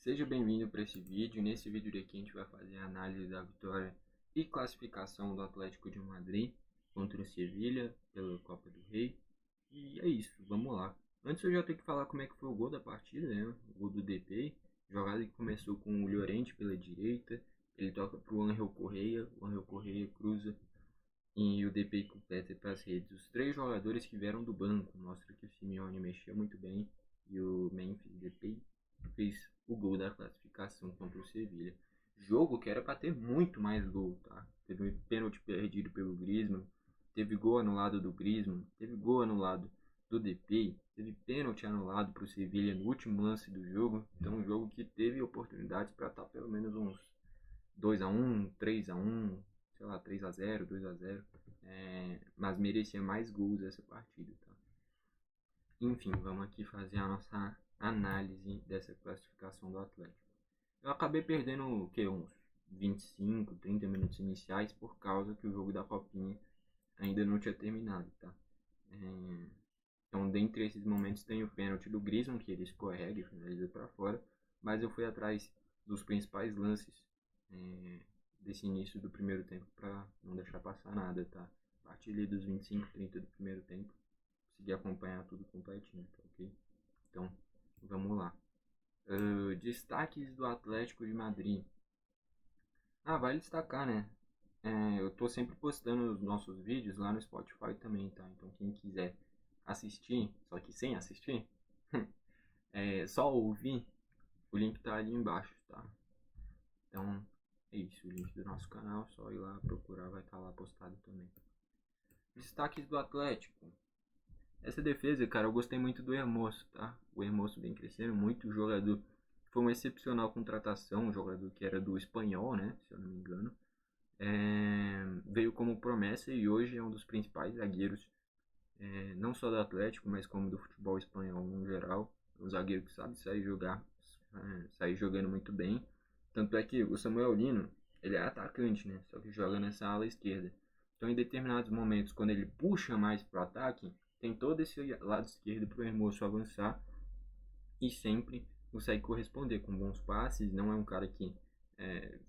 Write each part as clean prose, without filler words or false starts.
Seja bem-vindo para esse vídeo. Nesse vídeo aqui a gente vai fazer a análise da vitória e classificação do Atlético de Madrid contra o Sevilla pela Copa do Rei. E é isso, vamos lá. Antes eu já tenho que falar como é que foi o gol da partida, né? O gol do DP, jogada que começou com o Llorente pela direita, ele toca para o Ángel Correia, o Ángel Correia cruza e o DP completa para as redes. Os três jogadores que vieram do banco, mostra que o Simeone mexeu muito bem e o Memphis Depay fez o gol da classificação contra o Sevilla. Jogo que era para ter muito mais gol, tá? Teve um pênalti perdido pelo Griezmann, teve gol anulado do Griezmann, teve gol anulado do Depay, teve pênalti anulado para o Sevilla no último lance do jogo. Então um jogo que teve oportunidades para estar pelo menos uns 2-1, 3-1, sei lá, 3-0, 2-0, mas merecia mais gols essa partida, tá? Enfim, vamos aqui fazer a nossa análise dessa classificação do Atlético. Eu acabei perdendo o que, uns 25, 30 minutos iniciais por causa que o jogo da Copinha ainda não tinha terminado, tá? Então, dentre esses momentos tem o pênalti do Griezmann, que ele escorrega e finaliza para fora, mas eu fui atrás dos principais lances desse início do primeiro tempo para não deixar passar nada, tá? A partir ali dos 25, 30 do primeiro tempo, consegui acompanhar tudo completinho, tá ok? Então, vamos lá. Destaques do Atlético de Madrid. Vale destacar, né? Eu tô sempre postando os nossos vídeos lá no Spotify também, tá? Então, quem quiser assistir, só que sem assistir, só ouvir, o link tá ali embaixo, tá? Então, é isso, o link do nosso canal, só ir lá procurar, vai estar lá postado também. Destaques do Atlético. Essa defesa, cara, eu gostei muito do Hermoso, tá? O Hermoso vem crescendo muito, o jogador foi uma excepcional contratação, um jogador que era do Espanhol, né, se eu não me engano. Veio como promessa e hoje é um dos principais zagueiros, não só do Atlético, mas como do futebol espanhol no geral. Um zagueiro que sabe sair jogando muito bem. Tanto é que o Samuel Lino, ele é atacante, né, só que joga nessa ala esquerda. Então, em determinados momentos, quando ele puxa mais para o ataque, tem todo esse lado esquerdo para o Hermoso avançar e sempre consegue corresponder com bons passes. Não é um cara que,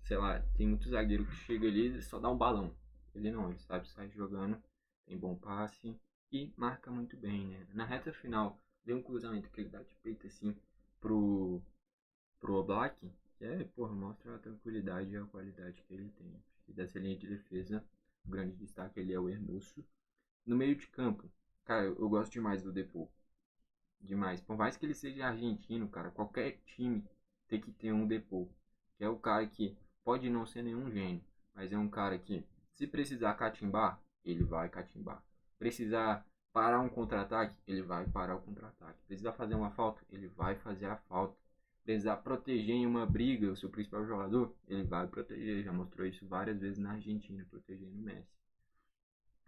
sei lá, tem muito zagueiro que chega ali e só dá um balão. Ele não, ele sabe sair jogando, tem bom passe e marca muito bem, né? Na reta final, deu um cruzamento que ele dá de peito assim pro Oblak, que mostra a tranquilidade e a qualidade que ele tem. E dessa linha de defesa, o grande destaque ali é o Hermoso. No meio de campo, cara, eu gosto demais do Depou. Demais. Por mais que ele seja argentino, cara, qualquer time tem que ter um Depou. Que é o cara que pode não ser nenhum gênio, mas é um cara que, se precisar catimbar, ele vai catimbar. Precisar parar um contra-ataque, ele vai parar o contra-ataque. Precisar fazer uma falta, ele vai fazer a falta. Precisar proteger em uma briga o seu principal jogador, ele vai proteger. Já mostrou isso várias vezes na Argentina, protegendo o Messi.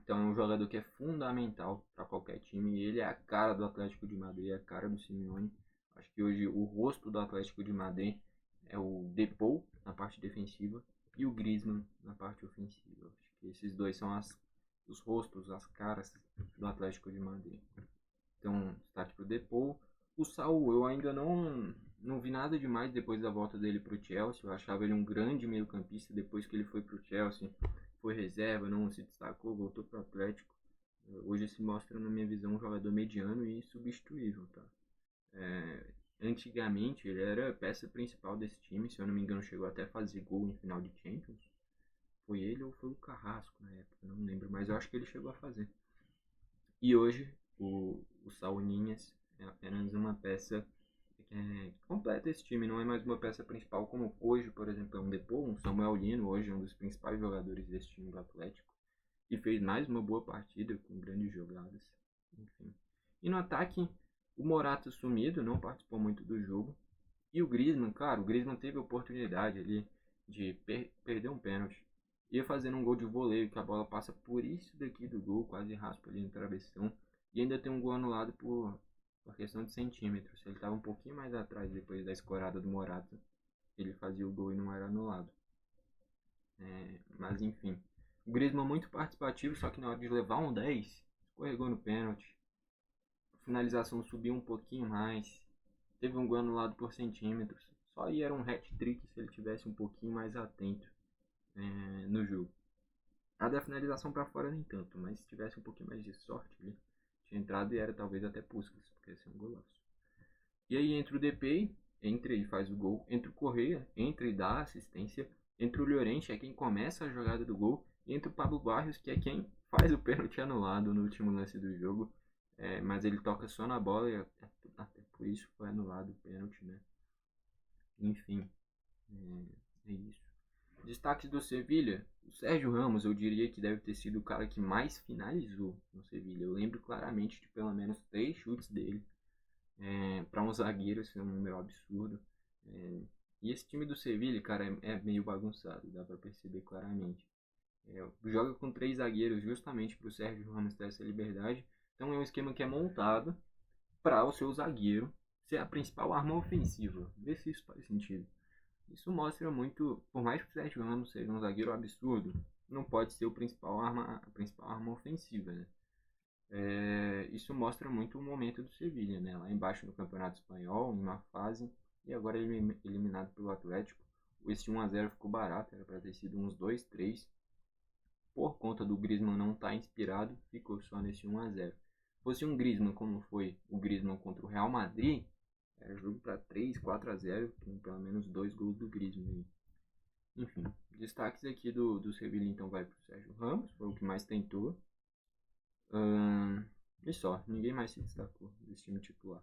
Então é um jogador que é fundamental para qualquer time e ele é a cara do Atlético de Madrid, é a cara do Simeone. Acho que hoje o rosto do Atlético de Madrid é o Depou na parte defensiva e o Griezmann na parte ofensiva. Acho que esses dois são os rostos, as caras do Atlético de Madrid. Então, destaque para o Depou. O Saul, eu ainda não vi nada demais depois da volta dele para o Chelsea. Eu achava ele um grande meio-campista depois que ele foi para o Chelsea. Foi reserva, não se destacou, voltou para o Atlético. Hoje se mostra, na minha visão, um jogador mediano e substituível, tá? Antigamente ele era a peça principal desse time, se eu não me engano chegou até a fazer gol em final de Champions. Foi ele ou foi o Carrasco na época, não lembro, mas eu acho que ele chegou a fazer. E hoje o Saul Niñas é apenas uma peça que completa esse time, não é mais uma peça principal como hoje, por exemplo, é um Depou, um Samuel Lino, hoje é um dos principais jogadores desse time do Atlético e fez mais uma boa partida com grandes jogadas, enfim. E no ataque, o Morata sumido, não participou muito do jogo, e o Griezmann, cara, o Griezmann teve a oportunidade ali de perder um pênalti, ia fazendo um gol de voleio, que a bola passa por isso daqui do gol, quase raspa ali no travessão, e ainda tem um gol anulado por questão de centímetros. Ele estava um pouquinho mais atrás depois da escorada do Morata, ele fazia o gol e não era anulado. Mas enfim, o Griezmann muito participativo, só que na hora de levar um 10, escorregou no pênalti. A finalização subiu um pouquinho mais, teve um gol anulado por centímetros, Só aí era um hat-trick se ele tivesse um pouquinho mais atento no jogo. A da finalização para fora nem tanto, mas se tivesse um pouquinho mais de sorte, ele tinha entrado e era talvez até Puskas, porque ia ser um golaço. E aí entra o DPI, entra e faz o gol, entra o Correia, entra e dá assistência, entra o Llorente, é quem começa a jogada do gol, e entra o Pablo Barrios, que é quem faz o pênalti anulado no último lance do jogo, mas ele toca só na bola e até por isso foi anulado o pênalti, né? Enfim, é isso. Destaques do Sevilha, o Sérgio Ramos eu diria que deve ter sido o cara que mais finalizou no Sevilha. Eu lembro claramente de pelo menos 3 chutes dele. Para um zagueiro, esse é um número absurdo. E esse time do Sevilha, cara, é meio bagunçado, dá para perceber claramente. Joga com 3 zagueiros justamente para o Sérgio Ramos ter essa liberdade. Então é um esquema que é montado para o seu zagueiro ser a principal arma ofensiva. Vê se isso faz sentido. Isso mostra muito, por mais que o Sérgio Ramos seja um zagueiro absurdo, não pode ser a principal arma ofensiva, né? Isso mostra muito o momento do Sevilha, né? Lá embaixo no Campeonato Espanhol, em uma fase, e agora eliminado pelo Atlético. Esse 1-0 ficou barato, era para ter sido uns 2-3. Por conta do Griezmann não estar inspirado, ficou só nesse 1-0. Se fosse um Griezmann como foi o Griezmann contra o Real Madrid, era jogo para 3, 4-0, com pelo menos 2 gols do Griezmann. Enfim, destaques aqui do Sevilha então vai para o Sérgio Ramos, foi o que mais tentou. E só, ninguém mais se destacou desse time titular.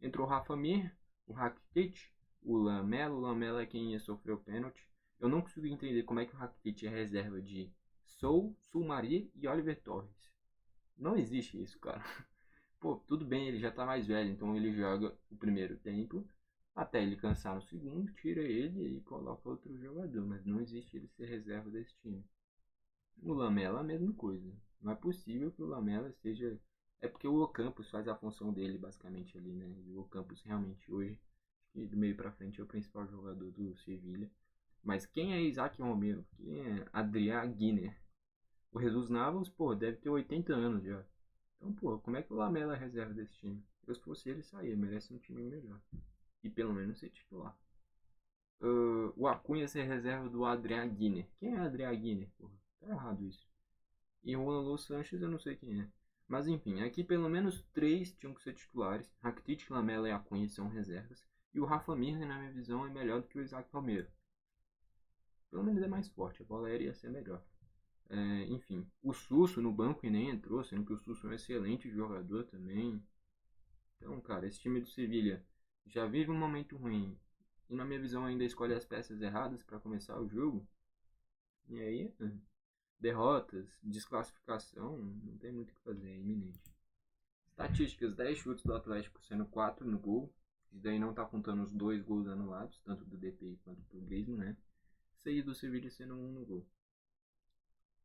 Entrou o Rafa Mir, o Rakitic, o Lamela. O Lamela é quem sofreu o pênalti. Eu não consigo entender como é que o Rakitic é reserva de Soumare e Oliver Torres. Não existe isso, cara. Pô, tudo bem, ele já tá mais velho, então ele joga o primeiro tempo, até ele cansar no segundo, tira ele e coloca outro jogador, mas não existe ele ser reserva desse time. O Lamela a mesma coisa. Não é possível que o Lamela seja... É porque o Ocampos faz a função dele basicamente ali, né? E o Ocampos realmente hoje, do meio pra frente, é o principal jogador do Sevilha. Mas quem é Isaac Romero? Quem é Adrià Guiner? O Jesus Navas, pô, deve ter 80 anos já. Então, pô, como é que o Lamela é reserva desse time? Eu, se fosse ele, sair, merece um time melhor. E pelo menos ser titular. O Acunha ser reserva do Adrià Guiner. Quem é Adrià Guiner? Porra, tá errado isso. E o Ronaldo Sanches eu não sei quem é. Mas enfim, aqui pelo menos 3 tinham que ser titulares. Rakitic, Lamela e Acunha são reservas. E o Rafa Mir, na minha visão, é melhor do que o Isaac Romero. Pelo menos é mais forte, a bola aérea ia ser melhor. Enfim, o Susso no banco e nem entrou, sendo que o Susso é um excelente jogador também. Então, cara, esse time do Sevilha já vive um momento ruim. E na minha visão ainda escolhe as peças erradas para começar o jogo. E aí, derrotas, desclassificação, não tem muito o que fazer, é iminente. Estatísticas, 10 chutes do Atlético, sendo 4 no gol. Isso daí não tá contando os 2 gols anulados, tanto do DPI quanto do Griezmann, né? 6 do Sevilha sendo 1 no gol.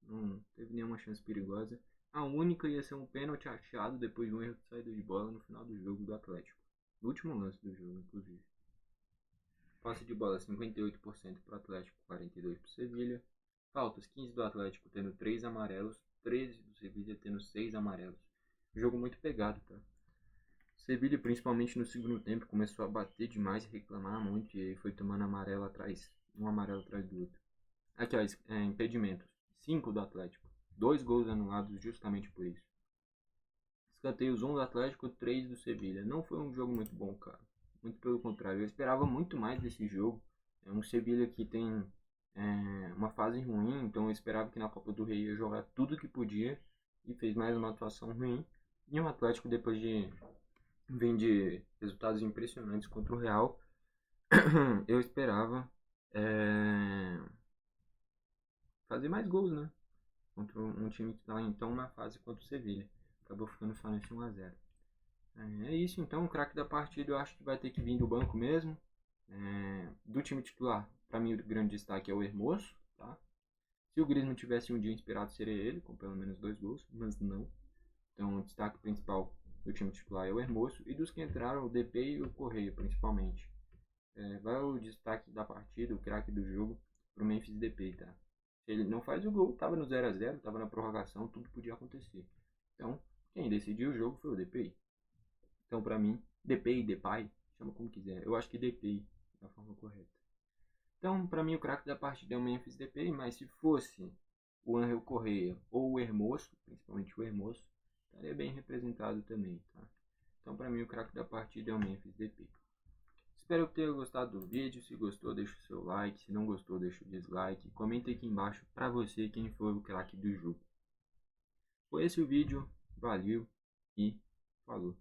Não teve nenhuma chance perigosa. A única ia ser um pênalti achado depois de um erro de saída de bola no final do jogo do Atlético. No último lance do jogo, inclusive. Passe de bola 58% para o Atlético, 42% para o Sevilha. Faltas 15 do Atlético tendo 3 amarelos, 13 do Sevilha tendo 6 amarelos. Jogo muito pegado, tá? Sevilha, principalmente no segundo tempo, começou a bater demais e reclamar muito e foi tomando amarelo atrás, um amarelo atrás do outro. Aqui, ó, impedimentos. 5 do Atlético. 2 gols anulados justamente por isso. Escanteios 1 do Atlético, 3 do Sevilha. Não foi um jogo muito bom, cara. Muito pelo contrário. Eu esperava muito mais desse jogo. É um Sevilha que tem uma fase ruim, então eu esperava que na Copa do Rei ia jogar tudo que podia e fez mais uma atuação ruim. E o Atlético, depois de vem de resultados impressionantes contra o Real, eu esperava fazer mais gols, né? Contra um time que está então na fase contra o Sevilha. Acabou ficando só nesse 1-0. É isso então, o craque da partida eu acho que vai ter que vir do banco mesmo. Do time titular, para mim o grande destaque é o Hermoso, tá? Se o Griezmann tivesse um dia inspirado seria ele, com pelo menos 2 gols, mas não. Então o destaque principal do time titular é o Hermoso, e dos que entraram o DP e o Correia principalmente. Vai o destaque da partida, o craque do jogo, pro Memphis Depay, tá? Se ele não faz o gol, tava no 0-0, tava na prorrogação, tudo podia acontecer. Então, quem decidiu o jogo foi o Depay. Então, pra mim, Depay, chama como quiser. Eu acho que Depay da forma correta. Então, para mim, o craque da partida é o Memphis Depay, mas se fosse o Angel Correa ou o Hermoso, principalmente o Hermoso, estaria bem representado também, tá? Então, para mim, o craque da partida é o Memphis Depay. Espero que tenha gostado do vídeo. Se gostou, deixa o seu like. Se não gostou, deixa o dislike. Comenta aqui embaixo para você quem foi o craque do jogo. Foi esse o vídeo. Valeu e falou.